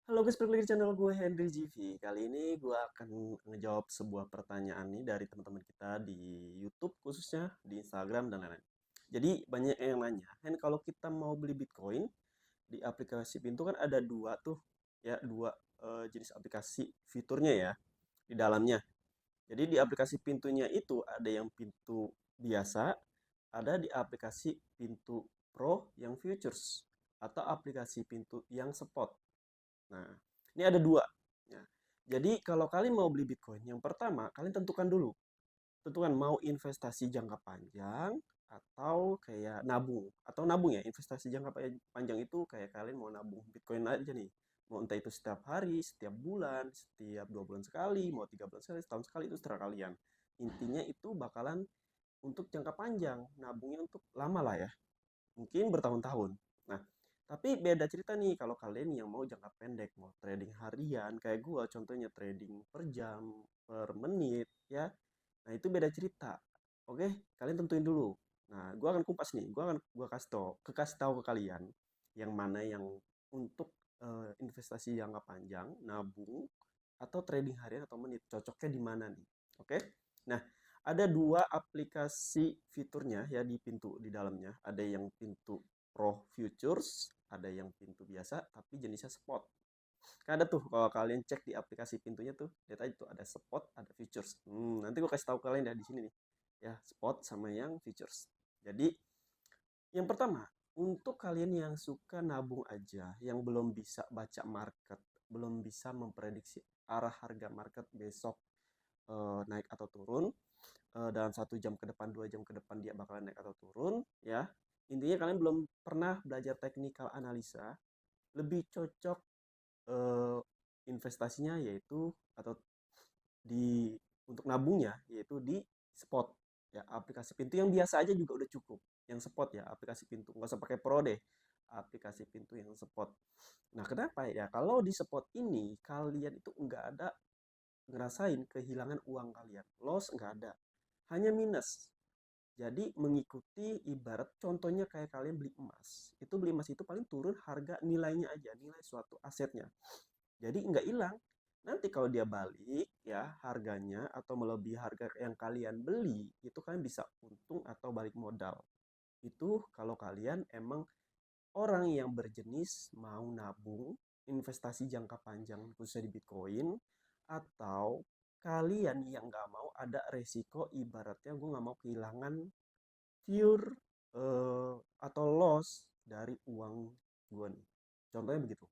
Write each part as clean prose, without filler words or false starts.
Halo guys, balik lagi di channel gue Henry GV. Kali ini gue akan ngejawab sebuah pertanyaan nih dari teman-teman kita di YouTube khususnya, di Instagram dan lain-lain. Jadi banyak yang nanya, Hen kalau kita mau beli Bitcoin di aplikasi Pintu kan ada dua tuh, ya dua jenis aplikasi fiturnya ya di dalamnya. Jadi di aplikasi Pintunya itu ada yang Pintu biasa, ada di aplikasi Pintu Pro yang Futures atau aplikasi Pintu yang Spot. Nah, ini ada dua. Ya. Jadi kalau kalian mau beli Bitcoin, yang pertama kalian tentukan dulu. Tentukan mau investasi jangka panjang atau kayak nabung. Atau nabung ya, investasi jangka panjang itu kayak kalian mau nabung Bitcoin aja nih. Mau entah itu setiap hari, setiap bulan, setiap 2 bulan sekali, mau 3 bulan sekali, setahun sekali, itu seterah kalian. Intinya itu bakalan untuk jangka panjang, nabungnya untuk lama lah ya, mungkin bertahun-tahun. Nah, tapi beda cerita nih kalau kalian yang mau jangka pendek, mau trading harian kayak gua contohnya trading per jam, per menit ya. Nah, itu beda cerita. Oke, kalian tentuin dulu. Nah, gua akan kumpas nih, gua kasih tahu ke kalian yang mana yang untuk investasi jangka panjang, nabung atau trading harian atau menit, cocoknya di mana nih. Oke? Nah, ada dua aplikasi fiturnya ya di Pintu di dalamnya. Ada yang Pintu Pro Futures, ada yang Pintu biasa tapi jenisnya spot. Kan ada tuh kalau kalian cek di aplikasi Pintunya tuh, lihat aja tuh ada spot, ada futures. Nanti gue kasih tahu kalian ya di sini nih. Ya, spot sama yang futures. Jadi, yang pertama, untuk kalian yang suka nabung aja, yang belum bisa baca market, belum bisa memprediksi arah harga market besok naik atau turun, dalam 1 jam ke depan, 2 jam ke depan dia bakalan naik atau turun, ya. Intinya kalian belum pernah belajar technical analisa, lebih cocok eh, investasinya yaitu atau di untuk nabungnya yaitu di spot ya, aplikasi Pintu yang biasa aja juga udah cukup. Yang spot ya, aplikasi Pintu nggak usah pakai Pro deh, aplikasi Pintu yang spot. Nah, kenapa ya? Kalau di spot ini kalian itu nggak ada ngerasain kehilangan uang kalian, loss nggak ada, hanya minus. Jadi mengikuti ibarat contohnya kayak kalian beli emas. Itu beli emas itu paling turun harga nilainya aja, nilai suatu asetnya. Jadi nggak hilang. Nanti kalau dia balik ya harganya atau melebihi harga yang kalian beli, itu kalian bisa untung atau balik modal. Itu kalau kalian emang orang yang berjenis mau nabung, investasi jangka panjang khususnya di Bitcoin, atau kalian yang nggak mau ada resiko ibaratnya gue nggak mau kehilangan pure atau loss dari uang gue nih. Contohnya begitu.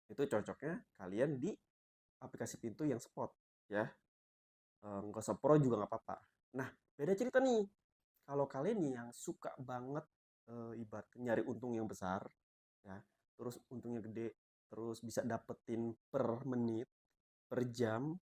Itu cocoknya kalian di aplikasi Pintu yang spot ya. Nggak usah pro juga nggak apa-apa. Nah, beda cerita nih. Kalau kalian nih yang suka banget ibarat nyari untung yang besar ya, terus untungnya gede, terus bisa dapetin per menit, per jam,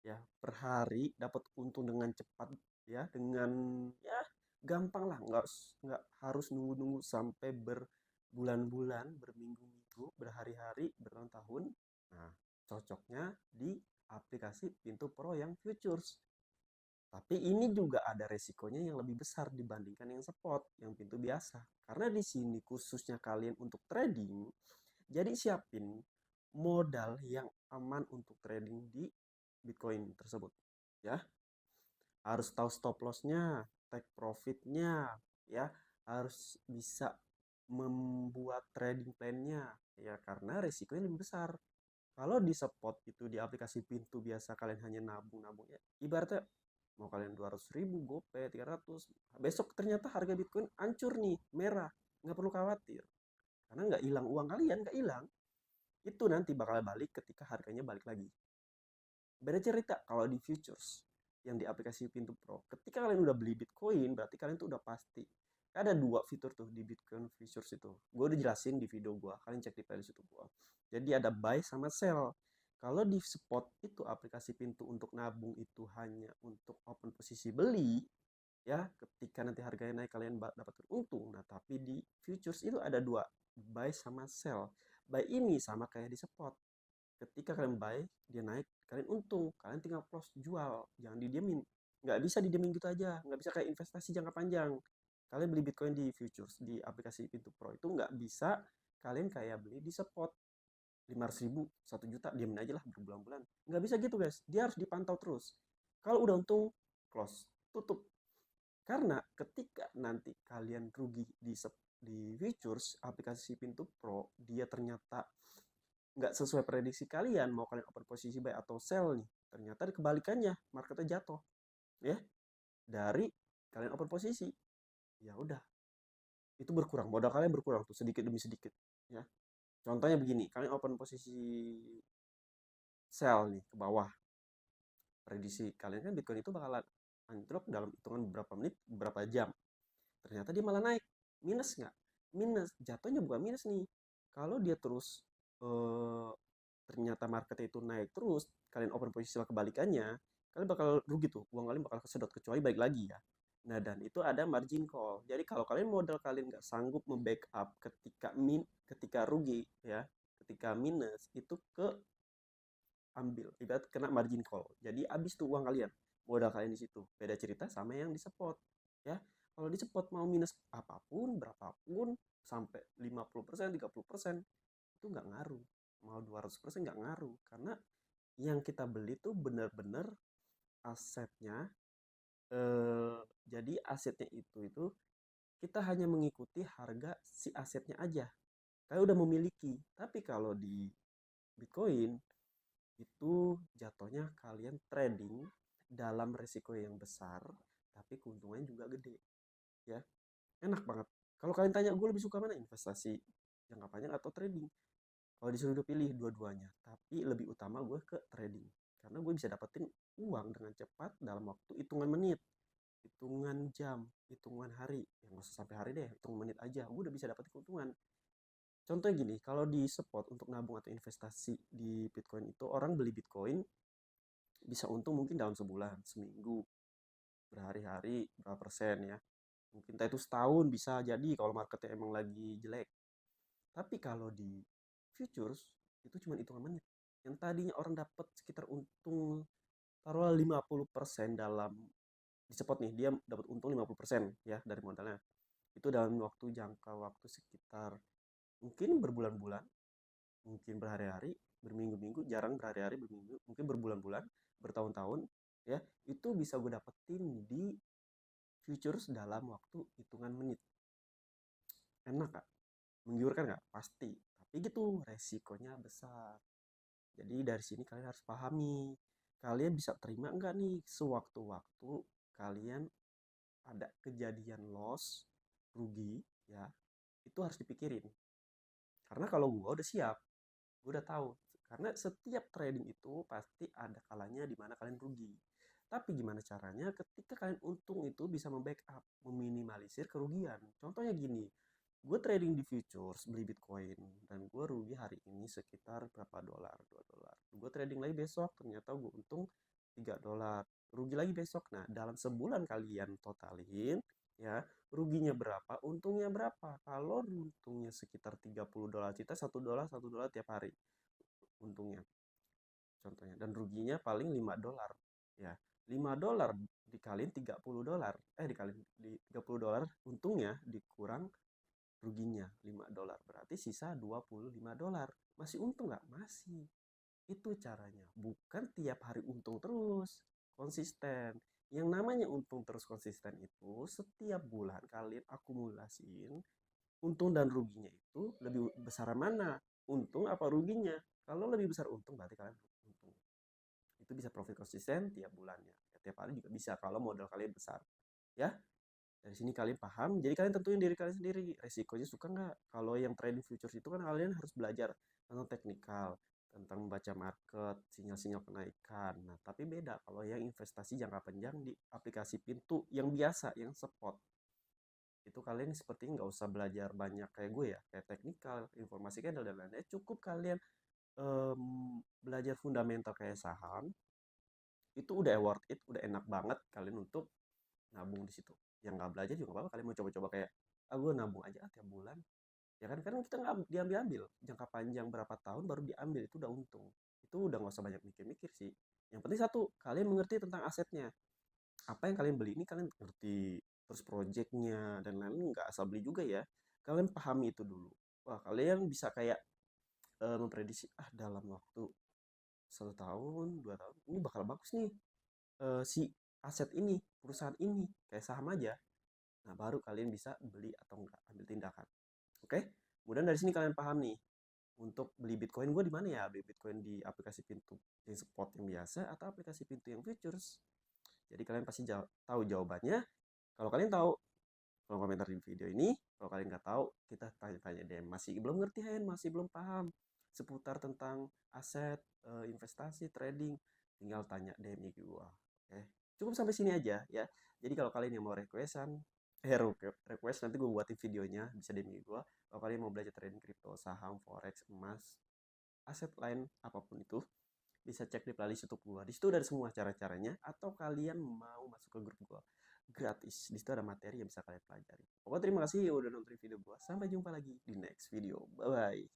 ya per hari dapat untung dengan cepat ya, dengan ya gampang lah, nggak harus nunggu-nunggu sampai berbulan-bulan, berminggu-minggu, berhari-hari, bertahun-tahun. Nah, cocoknya di aplikasi Pintu Pro yang futures. Tapi ini juga ada resikonya yang lebih besar dibandingkan yang spot, yang Pintu biasa. Karena di sini khususnya kalian untuk trading, jadi siapin modal yang aman untuk trading di Bitcoin tersebut. Ya, harus tahu stop lossnya, take profitnya, ya, harus bisa membuat trading plan-nya, ya, karena resikonya lebih besar. Kalau di spot itu di aplikasi Pintu biasa kalian hanya nabung-nabung ya, ibaratnya mau kalian 200.000 gope 300, besok ternyata harga Bitcoin hancur nih, merah, nggak perlu khawatir karena nggak hilang uang kalian, nggak hilang. Itu nanti bakal balik ketika harganya balik lagi. Beda cerita kalau di futures yang di aplikasi Pintu Pro. Ketika kalian udah beli Bitcoin, berarti kalian tuh udah pasti. Ada dua fitur tuh di Bitcoin futures itu. Gue udah jelasin di video gue. Kalian cek di playlist YouTube gue. Jadi ada buy sama sell. Kalau di spot itu aplikasi Pintu untuk nabung itu hanya untuk open posisi beli, ya ketika nanti harganya naik kalian dapat untung. Nah, tapi di futures itu ada dua, buy sama sell. Buy ini sama kayak di spot, ketika kalian buy dia naik kalian untung, kalian tinggal close jual, jangan didiemin. Nggak bisa didiemin gitu aja, nggak bisa kayak investasi jangka panjang. Kalian beli Bitcoin di futures di aplikasi Pintu Pro itu nggak bisa kalian kayak beli di spot. 500.000, 1 juta, diamin aja lah berbulan-bulan. Nggak bisa gitu guys, dia harus dipantau terus. Kalau udah untung, close, tutup. Karena ketika nanti kalian rugi di futures, aplikasi Pintu Pro, dia ternyata nggak sesuai prediksi kalian, mau kalian open posisi buy atau sell nih, ternyata kebalikannya, marketnya jatuh, ya, dari kalian open posisi, ya udah, itu berkurang, modal kalian berkurang tuh sedikit demi sedikit, ya. Contohnya begini, kalian open posisi sell nih ke bawah, prediksi kalian kan Bitcoin itu bakalan anjlok dalam hitungan beberapa menit, beberapa jam. Ternyata dia malah naik. Minus nggak? Minus. Jatuhnya bukan minus nih. Kalau dia terus ternyata marketnya itu naik terus, kalian open posisi kebalikannya, kalian bakal rugi tuh. Uang kalian bakal kesedot, kecuali baik lagi ya. Nah, dan itu ada margin call. Jadi kalau kalian modal kalian nggak sanggup membackup ketika rugi ya, ketika minus, itu ambil, ibarat kena margin call. Jadi habis tuh uang kalian, modal kalian di situ. Beda cerita sama yang di spot, ya. Kalau di spot mau minus apapun, berapapun, sampai 50%, 30%, itu nggak ngaruh. Mau 200% nggak ngaruh. Karena yang kita beli tuh benar-benar asetnya. Jadi asetnya itu kita hanya mengikuti harga si asetnya aja. Kayak udah memiliki. Tapi kalau di Bitcoin, itu jatuhnya kalian trading dalam resiko yang besar, tapi keuntungannya juga gede, ya. Enak banget. Kalau kalian tanya gue lebih suka mana, investasi jangka panjang atau trading, kalau disuruh pilih dua-duanya, tapi lebih utama gue ke trading, karena gue bisa dapetin uang dengan cepat dalam waktu hitungan menit, hitungan jam, hitungan hari, yang nggak usah sampai hari deh, hitungan menit aja gue udah bisa dapetin keuntungan. Contohnya gini, kalau di spot untuk nabung atau investasi di Bitcoin itu, orang beli Bitcoin bisa untung mungkin dalam sebulan, seminggu, berhari-hari, berapa persen ya. Mungkin entah itu setahun bisa jadi kalau marketnya emang lagi jelek. Tapi kalau di futures, itu cuma hitungan menit. Yang tadinya orang dapat sekitar untung, taruhlah 50% dalam, di spot nih, dia dapat untung 50% ya dari modalnya. Itu dalam jangka waktu sekitar mungkin berbulan-bulan, mungkin berhari-hari, berminggu-minggu, jarang berhari-hari, berminggu, mungkin berbulan-bulan, bertahun-tahun, ya, itu bisa gue dapetin di futures dalam waktu hitungan menit. Enak gak? Menggiurkan gak? Pasti. Tapi gitu, resikonya besar. Jadi dari sini kalian harus pahami, kalian bisa terima enggak nih sewaktu-waktu kalian ada kejadian loss, rugi, ya, itu harus dipikirin. Karena kalau gue udah siap, gue udah tahu. Karena setiap trading itu pasti ada kalanya di mana kalian rugi. Tapi gimana caranya ketika kalian untung itu bisa membackup, meminimalisir kerugian. Contohnya gini, gue trading di futures, beli Bitcoin, dan gue rugi hari ini sekitar berapa dolar, 2 dolar. Gue trading lagi besok, ternyata gue untung 3 dolar. Rugi lagi besok. Nah, dalam sebulan kalian totalin, ya, ruginya berapa, untungnya berapa. Kalau untungnya sekitar 30 dolar, kita 1 dolar, 1 dolar tiap hari untungnya, contohnya, dan ruginya paling 5 dolar, ya. 5 dolar dikaliin 30 dolar, dikaliin di 30 dolar untungnya, dikurang ruginya 5 dolar, berarti sisa 25 dolar. Masih untung nggak? Masih. Itu caranya, bukan tiap hari untung terus, konsisten. Yang namanya untung terus konsisten itu setiap bulan kalian akumulasiin untung dan ruginya, itu lebih besar mana, untung apa ruginya. Kalau lebih besar untung, berarti kalian untung. Itu bisa profit konsisten tiap bulannya, ya, tiap hari juga bisa kalau modal kalian besar, ya. Dari sini kalian paham, jadi kalian tentuin diri kalian sendiri, resikonya suka nggak. Kalau yang trading futures itu kan kalian harus belajar tentang teknikal, tentang membaca market, sinyal-sinyal kenaikan. Nah, tapi beda kalau yang investasi jangka panjang di aplikasi Pintu yang biasa, yang spot, itu kalian sepertinya nggak usah belajar banyak kayak gue ya, kayak teknikal, informasi candle dan lain-lain. Cukup kalian belajar fundamental kayak saham, itu udah worth it, udah enak banget kalian untuk nabung di situ. Yang nggak belajar juga nggak apa-apa, kalian mau coba-coba kayak, gue nabung aja tiap bulan, ya kan. Karena kita nggak diambil-ambil, jangka panjang berapa tahun baru diambil, itu udah untung. Itu udah nggak usah banyak mikir-mikir sih. Yang penting satu, kalian mengerti tentang asetnya, apa yang kalian beli ini kalian ngerti, terus projectnya dan lain-lain, nggak asal beli juga ya, kalian pahami itu dulu. Wah, kalian bisa kayak memprediksi dalam waktu 1 tahun 2 tahun ini bakal bagus nih, si aset ini, perusahaan ini, kayak saham aja. Nah, baru kalian bisa beli atau enggak, ambil tindakan. Oke? Kemudian dari sini kalian paham nih, untuk beli Bitcoin gue di mana ya? Beli Bitcoin di aplikasi pintu yang spot yang biasa atau aplikasi pintu yang futures? Jadi kalian pasti tahu jawabannya. Kalau kalian tahu, kolom komentar di video ini. Kalau kalian nggak tahu, kita tanya-tanya deh. Masih belum ngerti, Hen? Masih belum paham seputar tentang aset, investasi, trading? Tinggal tanya DM IG gua. Oke. Cukup sampai sini aja ya. Jadi kalau kalian yang mau request nanti gue buatin videonya, bisa DM IG gua. Kalau kalian mau belajar trading kripto, saham, forex, emas, aset lain apapun itu, bisa cek di playlist YouTube gua. Di situ ada semua cara-caranya, atau kalian mau masuk ke grup gua gratis. Di situ ada materi yang bisa kalian pelajari. Pokoknya terima kasih udah nonton video gua. Sampai jumpa lagi di next video. Bye bye.